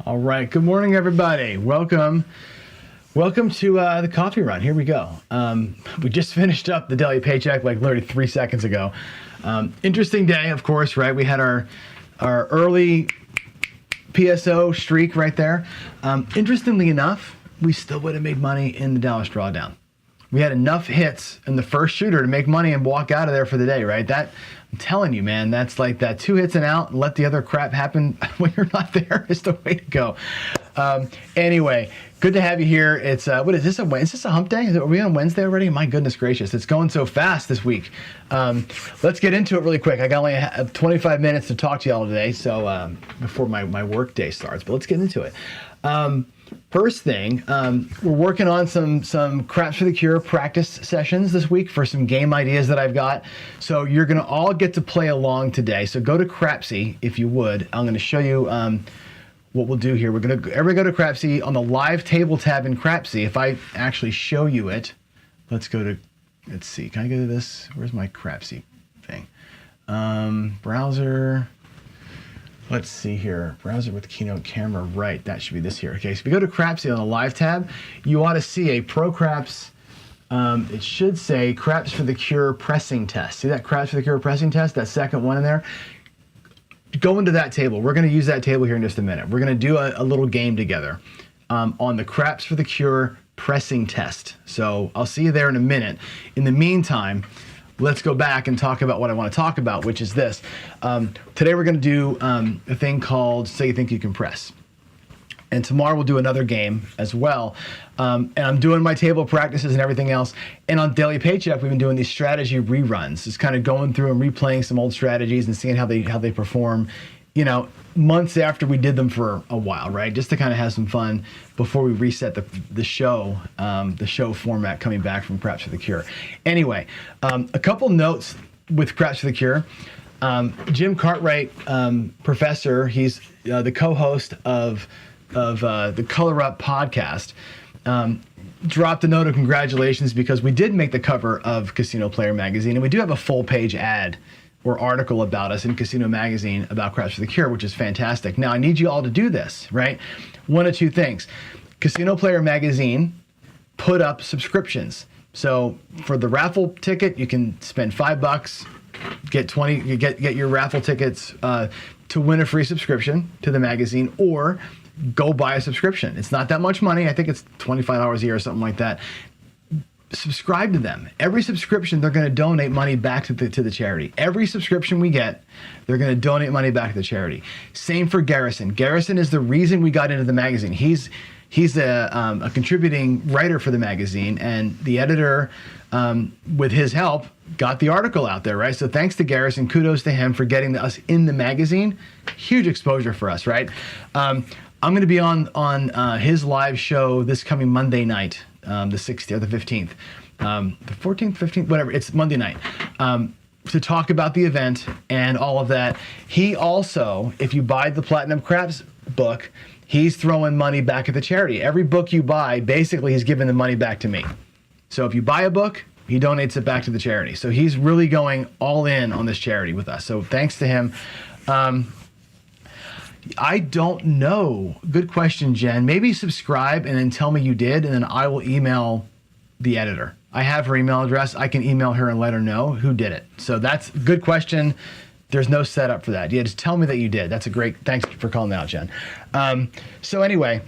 All right. Good morning, everybody. Welcome to the coffee run. Here we go. We just finished up the daily paycheck like literally 3 seconds ago. Interesting day, of course, right? We had our early PSO streak right there. Interestingly enough, we still would have made money in the Dallas Drawdown. We had enough hits in the first shooter to make money and walk out of there for the day, right? That, I'm telling you, man, that's like that 2 hits and out and let the other crap happen when you're not there is the way to go. Anyway, good to have you here. It's, what is this, is this a hump day? Are we on Wednesday already? My goodness gracious, it's going so fast this week. Let's get into it really quick. I got only 25 minutes to talk to y'all today, so before my work day starts, but let's get into it. First thing, we're working on some Craps for the Cure practice sessions this week for some game ideas that I've got. So you're going to all get to play along today. So go to Crapsy if you would. I'm going to show you what we'll do here. We're going to everybody go to Crapsy on the live table tab in Crapsy. If I actually show you it, let's go to, let's see, can I go to this? Where's my Crapsy thing? Browser. Let's see here, browser with Keynote camera, right, that should be this here. Okay, so if you go to Crapsy on the live tab, you ought to see a Pro Craps, it should say Craps for the Cure pressing test. See that Craps for the Cure pressing test, that second one in there? Go into that table. We're gonna use that table here in just a minute. We're gonna do a little game together on the Craps for the Cure pressing test. So I'll see you there in a minute. In the meantime, let's go back and talk about what I want to talk about, which is this. Today we're going to do a thing called So You Think You Can Press. And tomorrow we'll do another game as well. And I'm doing my table practices and everything else. And on Daily Paycheck, we've been doing these strategy reruns. It's kind of going through and replaying some old strategies and seeing how they perform, you know, months after we did them for a while, right? Just to kind of have some fun before we reset the show format coming back from Craps for the Cure. Anyway, a couple notes with Craps for the Cure. Jim Cartwright, professor, he's the co-host of the Color Up podcast, dropped a note of congratulations because we did make the cover of Casino Player magazine, and we do have a full page ad or article about us in Casino Magazine about Craps for the Cure, which is fantastic. Now, I need you all to do this, right? One of two things. Casino Player Magazine put up subscriptions. So for the raffle ticket, you can spend $5, get 20, you get your raffle tickets to win a free subscription to the magazine, or go buy a subscription. It's not that much money. I think it's $25 a year or something like that. Subscribe to them. Every subscription, they're going to donate money back to the charity. Every subscription we get, they're going to donate money back to the charity. Same for Garrison. Garrison is the reason we got into the magazine. He's a contributing writer for the magazine, and the editor, with his help, got the article out there, right? So thanks to Garrison, kudos to him for getting us in the magazine. Huge exposure for us, right? I'm going to be on his live show this coming Monday night. The 16th or the 15th, the 14th, 15th, whatever, it's Monday night, to talk about the event and all of that. He also, if you buy the Platinum Craps book, he's throwing money back at the charity. Every book you buy, basically he's giving the money back to me. So if you buy a book, he donates it back to the charity. So he's really going all in on this charity with us. So thanks to him. I don't know. Good question, Jen. Maybe subscribe and then tell me you did, and then I will email the editor. I have her email address. I can email her and let her know who did it. So that's a good question. There's no setup for that. Yeah, just tell me that you did. That's a great, thanks for calling out, Jen. So anyway,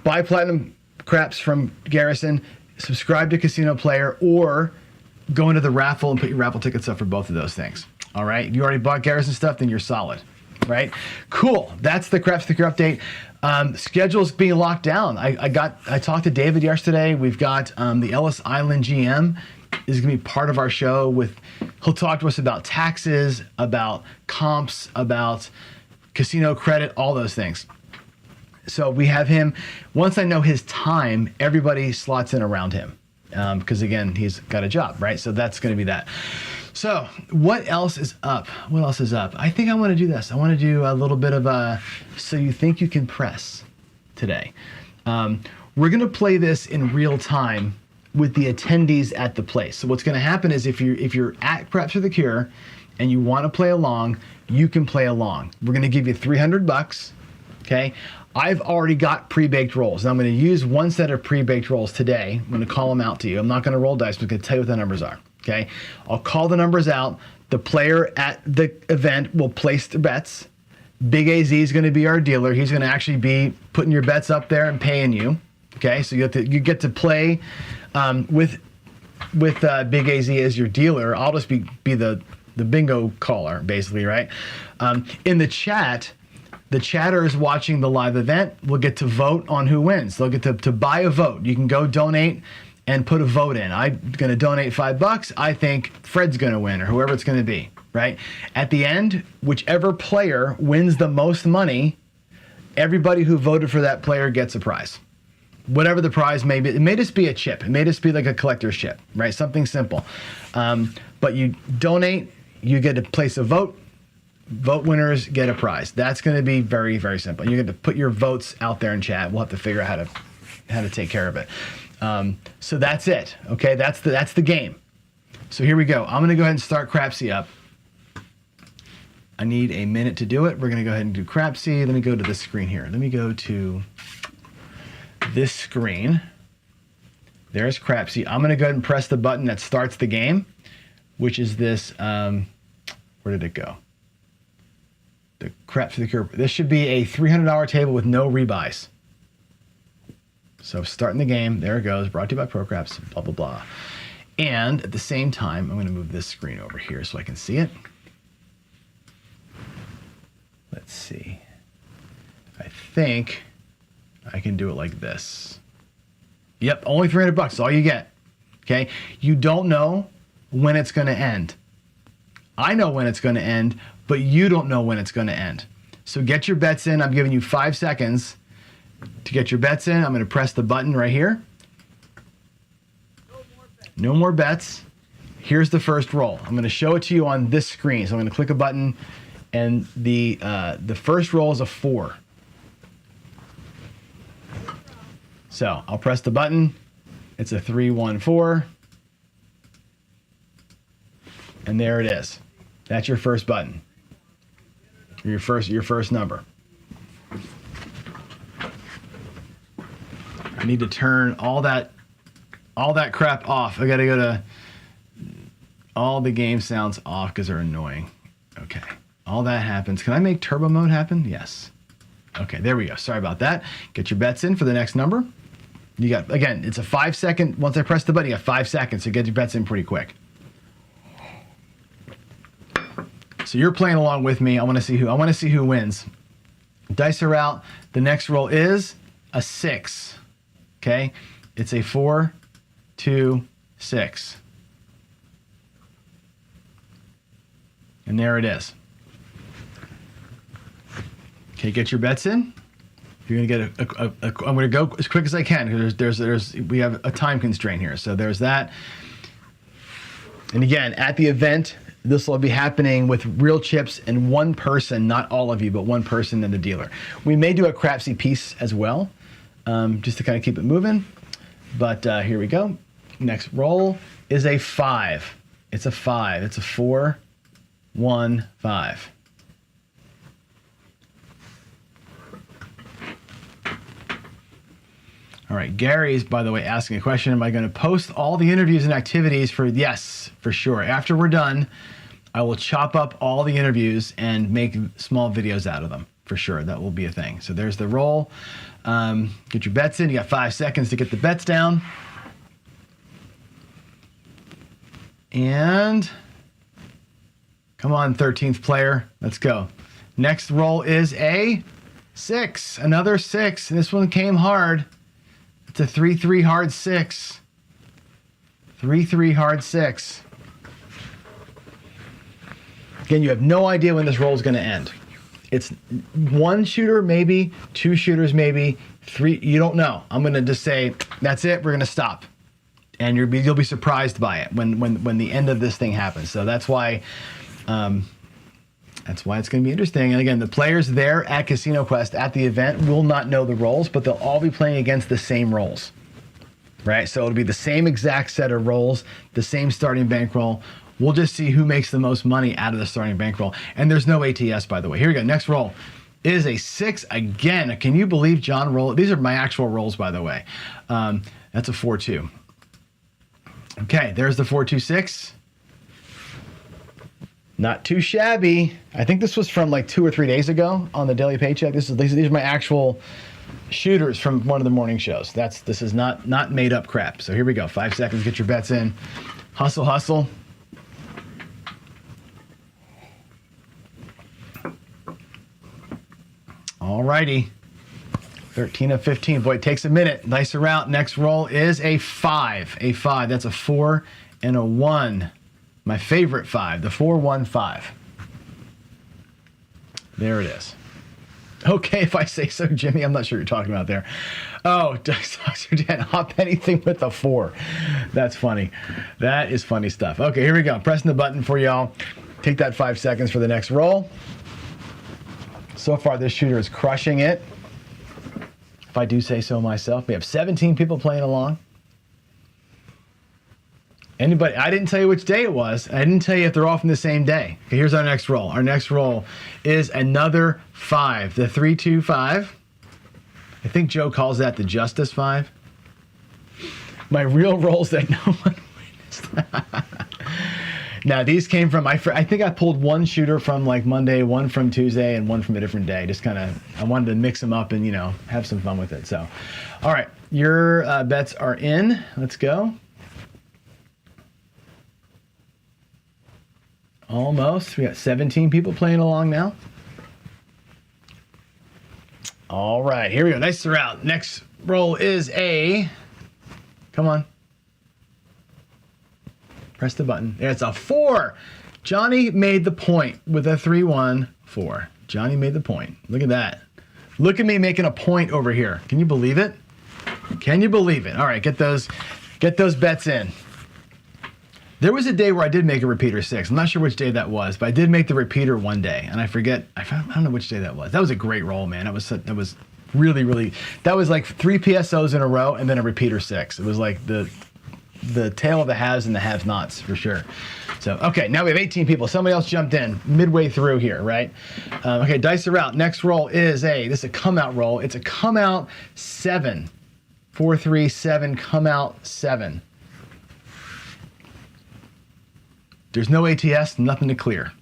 buy Platinum Craps from Garrison, subscribe to Casino Player, or go into the raffle and put your raffle tickets up for both of those things. All right? If you already bought Garrison stuff, then you're solid. Right? Cool. That's the Craps for the Cure update. Schedule's being locked down. I talked to David yesterday. We've got the Ellis Island GM is going to be part of our show. He'll talk to us about taxes, about comps, about casino credit, all those things. So we have him. Once I know his time, everybody slots in around him because, again, he's got a job, right? So that's going to be that. So what else is up? What else is up? I think I want to do this. I want to do a little bit of a So You Think You Can Press today. We're going to play this in real time with the attendees at the place. So what's going to happen is if you're at Craps for the Cure and you want to play along, you can play along. We're going to give you $300. okay? I've already got pre-baked rolls. Now I'm going to use one set of pre-baked rolls today. I'm going to call them out to you. I'm not going to roll dice, but I'm going to tell you what the numbers are, okay? I'll call the numbers out. The player at the event will place their bets. Big AZ is going to be our dealer. He's going to actually be putting your bets up there and paying you, okay? So you get to play with Big AZ as your dealer. I'll just be the bingo caller, basically, right? In the chat, the chatters watching the live event will get to vote on who wins. They'll get to buy a vote. You can go donate and put a vote in. I'm going to donate $5. I think Fred's going to win, or whoever it's going to be, right? At the end, whichever player wins the most money, everybody who voted for that player gets a prize. Whatever the prize may be. It may just be a chip. It may just be like a collector's chip, right? Something simple. But you donate, you get to place a vote. Vote winners get a prize. That's going to be very, very simple. You get to put your votes out there in chat. We'll have to figure out how to take care of it. So that's it. Okay, that's the game. So here we go. I'm going to go ahead and start Crapsy up. I need a minute to do it. We're going to go ahead and do Crapsy. Let me go to this screen here. Let me go to this screen. There's Crapsy. I'm going to go ahead and press the button that starts the game, which is this. Where did it go? The Craps for the Cure. This should be a $300 table with no rebuys. So starting the game, there it goes, brought to you by ProCraps, blah, blah, blah. And at the same time, I'm going to move this screen over here so I can see it. Let's see. I think I can do it like this. Yep, only $300, that's all you get. Okay, you don't know when it's going to end. I know when it's going to end, but you don't know when it's going to end. So get your bets in. I'm giving you 5 seconds to get your bets in. I'm going to press the button right here. No more bets. Here's the first roll. I'm going to show it to you on this screen. So I'm going to click a button, and the first roll is a 4. So I'll press the button. It's a 3, 1, 4. And there it is. That's your first button. Your first number. I need to turn all that crap off. I gotta go to all the game sounds off because they're annoying. Okay. All that happens. Can I make turbo mode happen? Yes. Okay, there we go. Sorry about that. Get your bets in for the next number. You got, again, it's a 5 second. Once I press the button, you got 5 seconds to get your bets in pretty quick. So you're playing along with me. I want to see who wins. Dice are out. The next roll is a 6. Okay? It's a 4, 2, 6. And there it is. Okay, get your bets in. You're gonna get I'm gonna go as quick as I can because we have a time constraint here. So there's that. And again, at the event, this will be happening with real chips and one person, not all of you, but one person and the dealer. We may do a Crapsy piece as well, just to kind of keep it moving. But here we go. Next roll is a 5. It's a 5. It's a 4, 1, 5. All right, Gary's, by the way, asking a question. Am I going to post all the interviews and activities for? Yes, for sure. After we're done, I will chop up all the interviews and make small videos out of them, for sure. That will be a thing. So there's the roll. Get your bets in. You got 5 seconds to get the bets down. And come on, 13th player. Let's go. Next roll is a 6. Another 6. And this one came hard. It's a 3-3 hard 6. 3-3 hard 6. Again, you have no idea when this roll is going to end. It's 1 shooter, maybe 2 shooters, maybe 3. You don't know. I'm going to just say, that's it. We're going to stop. And you'll be surprised by it when the end of this thing happens. So that's why it's going to be interesting. And again, the players there at Casino Quest at the event will not know the rolls, but they'll all be playing against the same rolls, right? So it'll be the same exact set of rolls, the same starting bankroll. We'll just see who makes the most money out of the starting bankroll. And there's no ATS, by the way. Here we go. Next roll is a 6 again. Can you believe John rolled? These are my actual rolls, by the way. That's a 4-2. Okay, there's the 4-2-6. Not too shabby. I think this was from like 2 or 3 days ago on the Daily Paycheck. These are my actual shooters from one of the morning shows. This is not made up crap. So here we go. 5 seconds. Get your bets in. Hustle, hustle. All righty. 13 of 15. Boy, it takes a minute. Nice route. Next roll is a 5. A 5. That's a 4 and a 1. My favorite 5, the 4-1-5. There it is. Okay, if I say so, Jimmy. I'm not sure what you're talking about there. Oh, Dr. Dan, hop anything with a 4. That's funny. That is funny stuff. Okay, here we go. Pressing the button for y'all. Take that 5 seconds for the next roll. So far, this shooter is crushing it. If I do say so myself. We have 17 people playing along. Anybody? I didn't tell you which day it was. I didn't tell you if they're all from the same day. Okay, here's our next roll. Our next roll is another 5. The 3-2-5. I think Joe calls that the Justice 5. My real rolls that no one witnessed. Now, these came from, I think I pulled one shooter from like Monday, one from Tuesday, and one from a different day. Just kind of, I wanted to mix them up and, have some fun with it. So, all right, your bets are in. Let's go. Almost. We got 17 people playing along now. All right, here we go. Nice route. Next roll is a, come on. Press the button. It's a 4. Johnny made the point with a 3-1-4. Johnny made the point. Look at that. Look at me making a point over here. Can you believe it? Can you believe it? All right, get those bets in. There was a day where I did make a repeater 6. I'm not sure which day that was, but I did make the repeater one day, and I don't know which day that was. That was a great roll, man. That was really, really. That was like 3 PSOs in a row and then a repeater 6. It was like the tale of the haves and the have-nots for sure. So, okay, now we have 18 people. Somebody else jumped in midway through here, right? Okay, dice are out. Next roll is this is a come-out roll. It's a come-out 7. 4-3-7, come-out 7. There's no ATS, nothing to clear.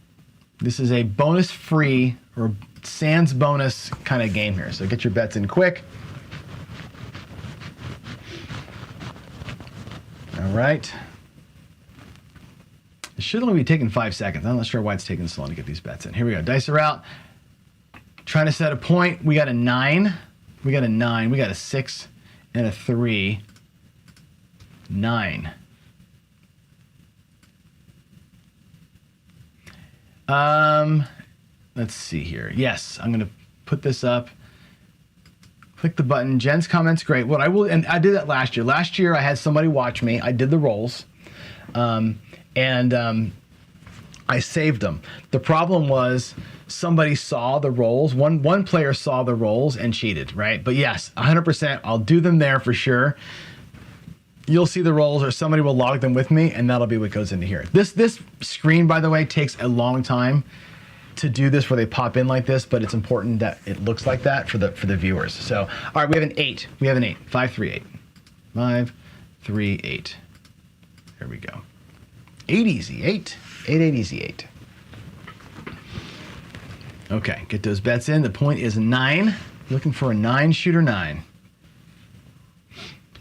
This is a bonus-free or sans bonus kind of game here. So get your bets in quick. All right. It should only be taking 5 seconds. I'm not sure why it's taking so long to get these bets in. Here we go. Dice are out. Trying to set a point. We got a 9. We got a 9. We got a 6 and a 3. 9. Let's see here. Yes, I'm going to put this up. Click the button. Jen's comments, great. What I will, and I did that last year. Last year, I had somebody watch me. I did the rolls, and I saved them. The problem was somebody saw the rolls. One player saw the rolls and cheated, right? But yes, 100%. I'll do them there for sure. You'll see the rolls, or somebody will log them with me, and that'll be what goes into here. This screen, by the way, takes a long time to do this where they pop in like this, but it's important that it looks like that for the viewers. So, all right, we have an 8. We have an 8. 5-3-8. 5-3-8. There we go. 8 easy. 8. 8 easy. 8. Okay, get those bets in. The point is 9. Looking for a 9 shooter 9.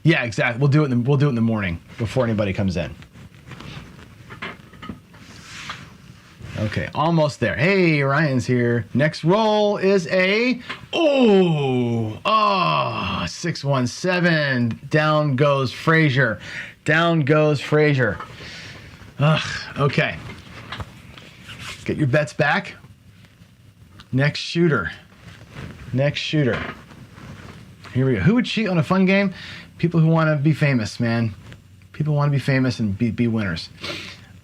Yeah, exactly. We'll do it in the morning before anybody comes in. Okay, almost there. Hey, Ryan's here. Next roll is a 6-1-7. Down goes Frazier. Down goes Frazier. Okay. Get your bets back. Next shooter. Next shooter. Here we go. Who would cheat on a fun game? People who want to be famous, man. People want to be famous and be winners.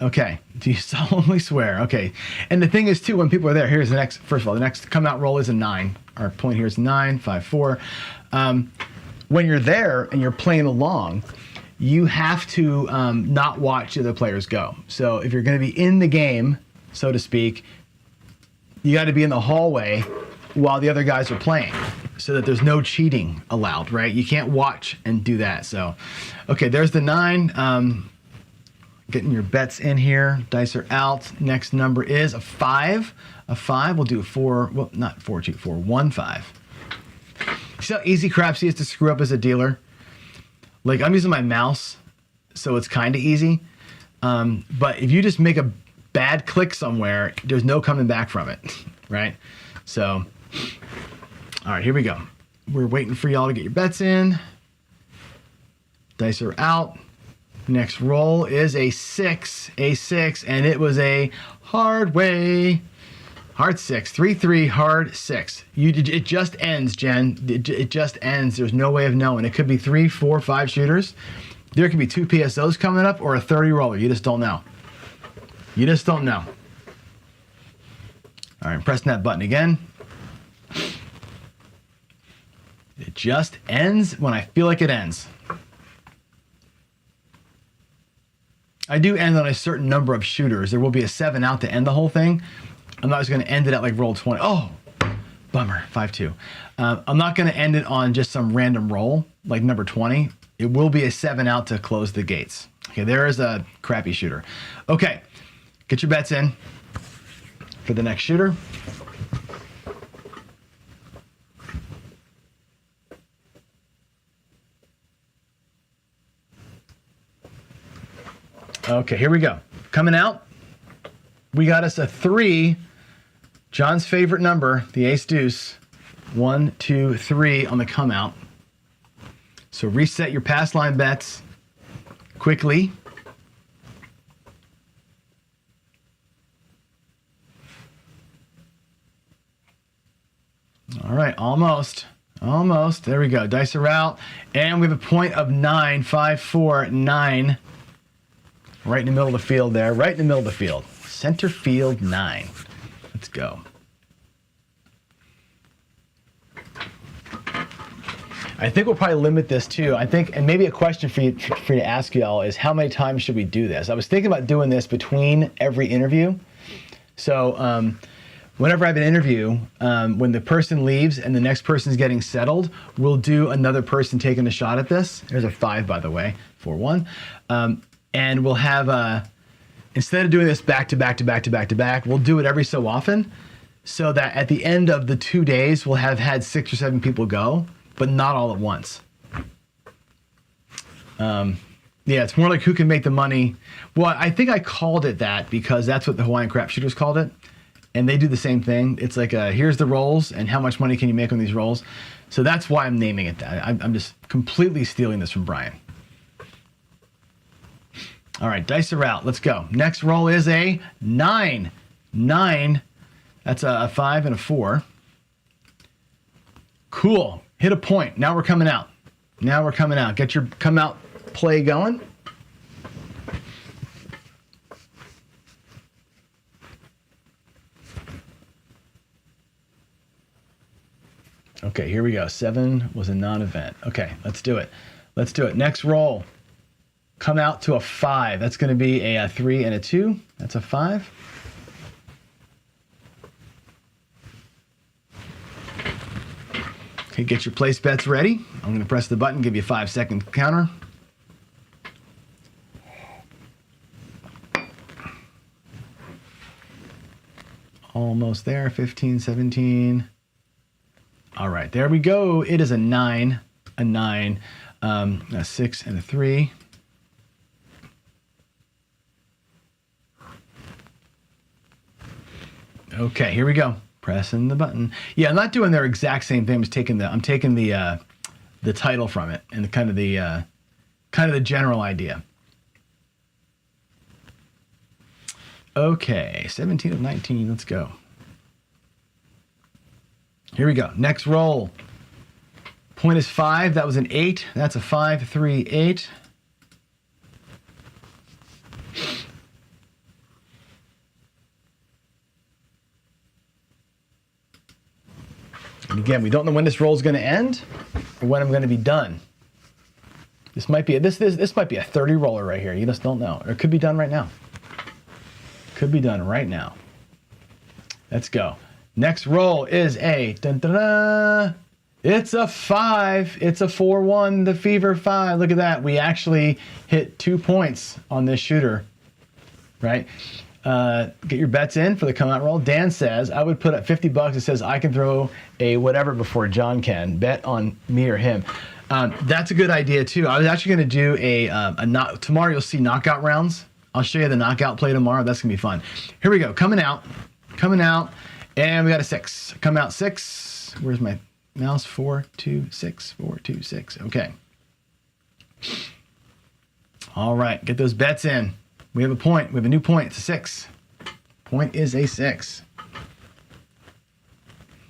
Okay. Do you solemnly swear? Okay. And the thing is, too, when people are there, here's the next, first of all, the next come out roll is a 9. Our point here is 9, 5-4. When you're there and you're playing along, you have to not watch the other players go. So if you're going to be in the game, so to speak, you got to be in the hallway while the other guys are playing, so that there's no cheating allowed, right? You can't watch and do that. So, okay, there's the 9. Getting your bets in here. Dice are out. Next number is a 5. A 5. We'll do 4. Well, not 4, 2, 4. 1, 5. See how easy Crapsy is to screw up as a dealer? Like, I'm using my mouse, so it's kind of easy. But if you just make a bad click somewhere, there's no coming back from it, right? So, all right, here we go. We're waiting for y'all to get your bets in. Dice are out. Next roll is a 6, and it was a hard way. Hard 6, 3-3, hard 6. It just ends, Jen. It just ends. There's no way of knowing. It could be 3, 4, 5 shooters. There could be 2 PSOs coming up or a 30 roller. You just don't know. You just don't know. All right, pressing that button again. It just ends when I feel like it ends. I do end on a certain number of shooters. There will be a 7 out to end the whole thing. I'm not just going to end it at like roll 20. Oh, bummer, 5-2. I'm not going to end it on just some random roll, like number 20. It will be a 7 out to close the gates. Okay, there is a crappy shooter. Okay, get your bets in for the next shooter. Okay, here we go. Coming out, we got us a 3. John's favorite number, the ace deuce. 1, 2, 3 on the come out. So reset your pass line bets quickly. All right, almost. Almost. There we go. Dice are out. And we have a point of 9, 5, 4, 9. Right in the middle of the field there. Right in the middle of the field. Center field 9. Let's go. I think we'll probably limit this too. I think, and maybe a question for you to ask y'all is how many times should we do this? I was thinking about doing this between every interview. So whenever I have an interview, when the person leaves and the next person's getting settled, we'll do another person taking a shot at this. There's a 5, by the way, 4-1. And we'll have, instead of doing this back to back to back to back to back, we'll do it every so often so that at the end of the 2 days, we'll have had 6 or 7 people go, but not all at once. Yeah, it's more like who can make the money. Well, I think I called it that because that's what the Hawaiian Crap Shooters called it. And they do the same thing. It's like, here's the rolls and how much money can you make on these rolls. So that's why I'm naming it that. I'm just completely stealing this from Brian. All right, dice are out. Let's go. Next roll is a 9. 9. That's a 5 and a 4. Cool. Hit a point. Now we're coming out. Now we're coming out. Get your come out play going. Okay, here we go. 7 was a non-event. Okay, let's do it. Let's do it. Next roll. Come out to a 5. That's going to be a 3 and a 2. That's a 5. Okay, get your place bets ready. I'm going to press the button, give you a 5-second counter. Almost there. 15, 17. All right, there we go. It is a 9, a 9, a 6 and a 3. Okay, here we go. Pressing the button. Yeah, I'm not doing their exact same thing. I'm taking the title from it and the kind of the general idea. Okay, 17 of 19. Let's go. Here we go. Next roll. Point is 5. That was an 8. That's a 5, 3, 8. And again, we don't know when this roll is going to end or when I'm going to be done. This might be this might be a 30 roller right here. You just don't know. Or it could be done right now. Could be done right now. Let's go. Next roll is a dun, dun, dun, it's a 5. It's a 4-1, the Fever 5. Look at that. We actually hit 2 points on this shooter, right? Get your bets in for the come out roll. Dan says, I would put up $50. It says I can throw a whatever before John can. Bet on me or him. That's a good idea too. I was actually going to do tomorrow you'll see knockout rounds. I'll show you the knockout play tomorrow. That's going to be fun. Here we go. Coming out. And we got a 6. Come out 6. Where's my mouse? 4, 2, 6, 4, 2, 6. Okay. All right. Get those bets in. We have a point. We have a new point. It's a 6. Point is a 6.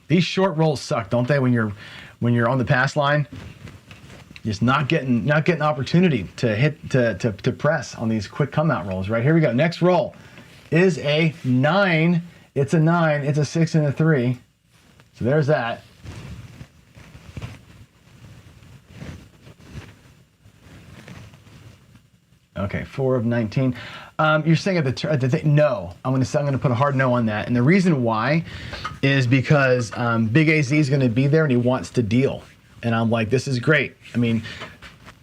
These short rolls suck, don't they? When you're on the pass line, just not getting opportunity to hit to press on these quick come out rolls. Right, here we go. Next roll is a 9. It's a 9. It's a 6 and a 3. So there's that. Okay, 4 of 19. You're saying at the thing, no. I'm gonna put a hard no on that, and the reason why is because Big AZ is going to be there and he wants to deal, and I'm like, this is great. I mean,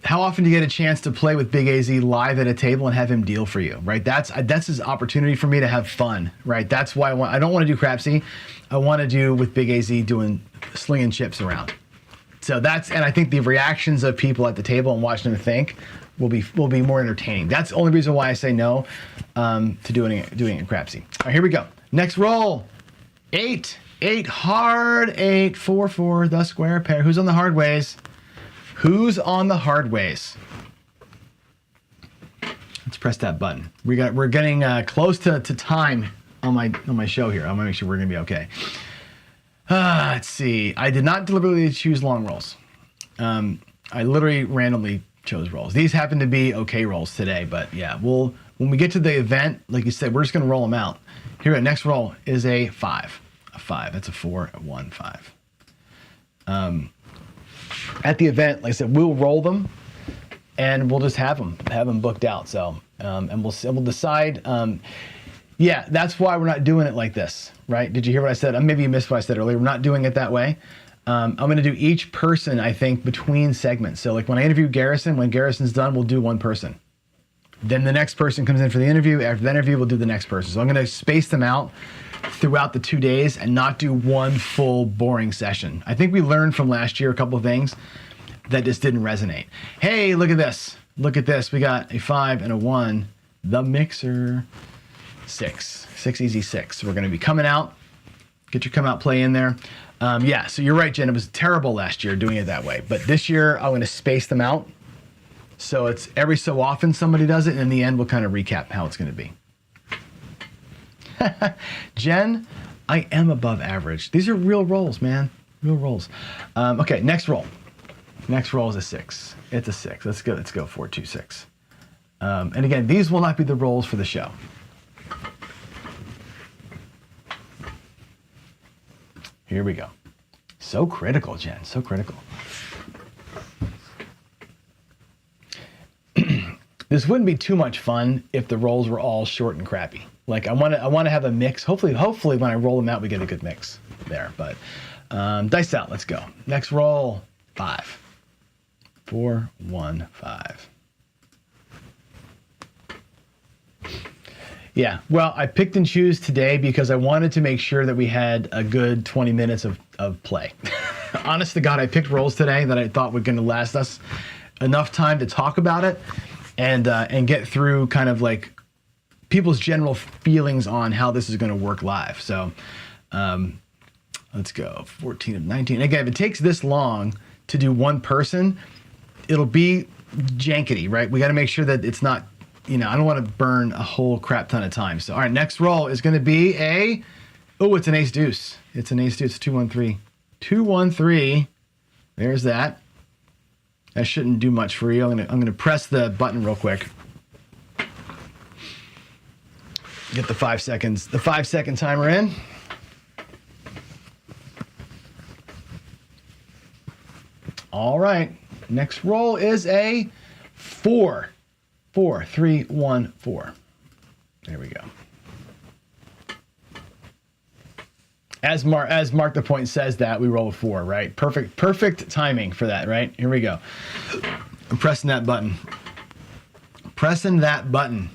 how often do you get a chance to play with Big AZ live at a table and have him deal for you, right? That's his opportunity for me to have fun, right? That's why I don't want to do crapsy. I want to do with Big AZ doing slinging chips around. So and I think the reactions of people at the table and watching them think will be more entertaining. That's the only reason why I say no to doing it crapsy. All right, here we go. Next roll, 8, hard 8, 4, 4, the square pair. Who's on the hard ways? Who's on the hard ways? Let's press that button. We're getting close to time on my show here. I want to make sure we're gonna be okay. Let's see. I did not deliberately choose long rolls. I literally randomly chose rolls. These happen to be okay rolls today, but yeah, when we get to the event, like you said, we're just gonna roll them out. Here, our next roll is a 5. A 5. That's a 4, a 1, 5. At the event, like I said, we'll roll them, and we'll just have them booked out. So, and we'll decide. Yeah, that's why we're not doing it like this, right? Did you hear what I said? Maybe you missed what I said earlier. We're not doing it that way. I'm going to do each person, I think, between segments. So like when I interview Garrison, when Garrison's done, we'll do one person. Then the next person comes in for the interview. After the interview, we'll do the next person. So I'm going to space them out throughout the 2 days and not do one full boring session. I think we learned from last year a couple of things that just didn't resonate. Hey, look at this. Look at this. We got a 5 and a 1. The mixer. 6. 6 easy 6. So we're going to be coming out. Get your come out play in there. Yeah, so you're right, Jen. It was terrible last year doing it that way. But this year, I'm going to space them out. So it's every so often somebody does it, and in the end, we'll kind of recap how it's going to be. Jen, I am above average. These are real rolls, man. Real rolls. Okay, next roll. Next roll is a 6. It's a 6. Let's go 4, 2, 6. And again, these will not be the rolls for the show. Here we go. So critical, Jen. So critical. This wouldn't be too much fun if the rolls were all short and crappy. Like I want to have a mix. Hopefully when I roll them out, we get a good mix there. But dice out. Let's go. Next roll. 5. 4, 1, 5. Yeah, well, I picked and choose today because I wanted to make sure that we had a good 20 minutes of play. Honest to God, I picked rolls today that I thought were going to last us enough time to talk about it and get through kind of like people's general feelings on how this is going to work live. So let's go, 14 of 19. Again, if it takes this long to do one person, it'll be jankety, right? We got to make sure that it's not, I don't want to burn a whole crap ton of time. So, all right, next roll is going to be it's an ace deuce. It's an ace deuce, 2, 1, 3. 2, 1, 3. There's that. That shouldn't do much for you. I'm gonna press the button real quick. Get the 5 seconds, the 5-second timer in. All right, next roll is a 4. 4, 3, 1, 4. There we go. As Mark the Point says that, we roll a 4, right? Perfect timing for that, right? Here we go. I'm pressing that button. Pressing that button.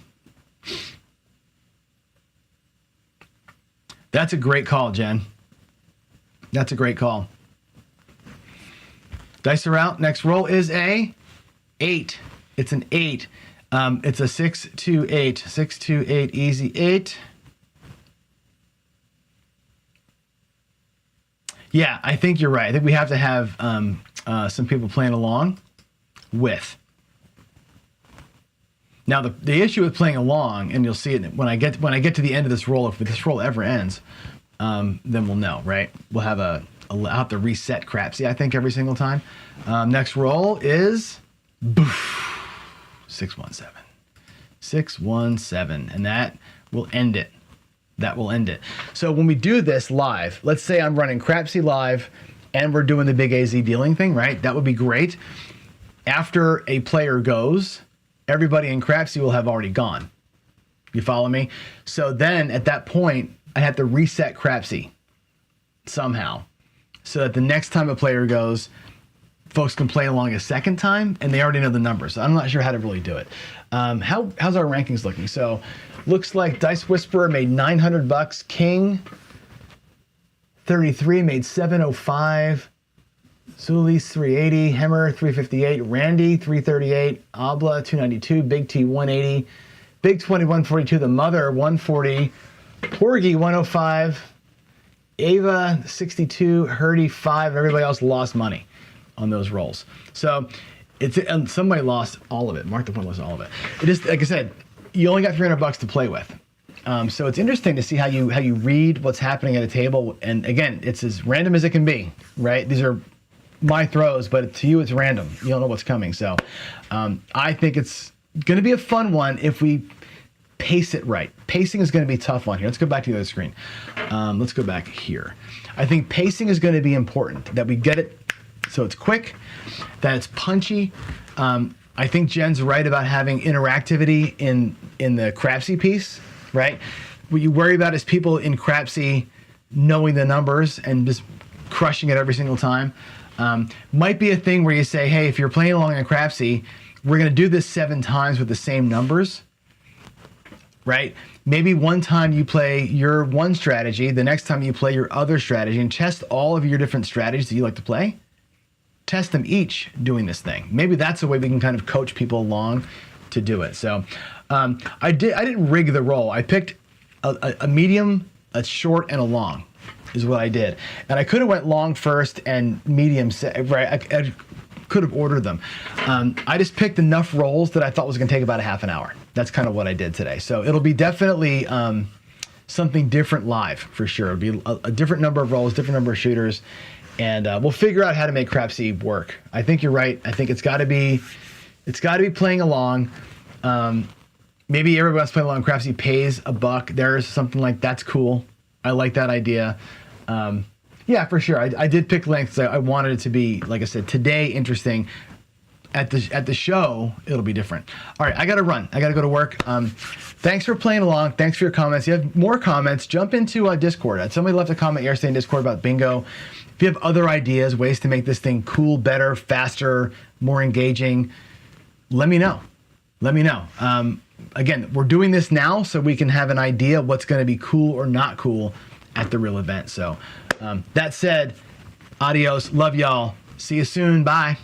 That's a great call, Jen. That's a great call. Dice are out. Next roll is a 8. It's an 8. It's a 6, 2, 8. 6, 2, 8, easy 8. Yeah, I think you're right. I think we have to have some people playing along with. Now the issue with playing along, and you'll see it when I get to the end of this roll. If this roll ever ends, then we'll know, right? We'll have I'll have to reset CRAPS, I think, every single time. Next roll is 617. 617, and that will end it. That will end it. So when we do this live, let's say I'm running CRAPSy live and we're doing the big AZ dealing thing, right? That would be great. After a player goes, everybody in CRAPSy will have already gone. You follow me? So then at that point, I have to reset CRAPSy somehow so that the next time a player goes, folks can play along a second time and they already know the numbers. So I'm not sure how to really do it. How's our rankings looking? So looks like Dice Whisperer made $900. King 33 made 705. Zulis 380. Hemmer 358. Randy 338. Abla 292. Big T 180. Big 20 142. The Mother 140. Porgy 105. Ava 62. Herdy 5. Everybody else lost money on those rolls. So and somebody lost all of it. Mark the Point lost all of it. It just, like I said, you only got $300 to play with. So it's interesting to see how you read what's happening at a table. And again, it's as random as it can be, right? These are my throws, but to you, it's random. You don't know what's coming. So I think it's going to be a fun one if we pace it right. Pacing is going to be a tough one here. Let's go back to the other screen. Let's go back here. I think pacing is going to be important, that we get it so it's quick, that it's punchy. I think Jen's right about having interactivity in the CRAPSy piece, right? What you worry about is people in CRAPSy knowing the numbers and just crushing it every single time. Might be a thing where you say, hey, if you're playing along in CRAPSy, we're going to do this 7 times with the same numbers, right? Maybe one time you play your one strategy, the next time you play your other strategy, and test all of your different strategies that you like to play. Test them each doing this thing. Maybe that's a way we can kind of coach people along to do it. So I didn't rig the roll. I picked a medium, a short, and a long is what I did. And I could have went long first and medium, right? I could have ordered them. I just picked enough rolls that I thought was going to take about a half an hour. That's kind of what I did today. So it'll be definitely something different live for sure. It'll be a different number of rolls, different number of shooters. And we'll figure out how to make CRAPSy work. I think you're right. I think it's got to be playing along. Maybe everybody else playing along CRAPSy pays $1. There's something like that's cool. I like that idea. Yeah, for sure. I did pick length. So I wanted it to be, like I said, today interesting. At the show, it'll be different. All right, I got to run. I got to go to work. Thanks for playing along. Thanks for your comments. If you have more comments, jump into Discord. Somebody left a comment yesterday in Discord about bingo. If you have other ideas, ways to make this thing cool, better, faster, more engaging, let me know. Let me know. Again, we're doing this now so we can have an idea of what's going to be cool or not cool at the real event. So that said, adios. Love y'all. See you soon. Bye.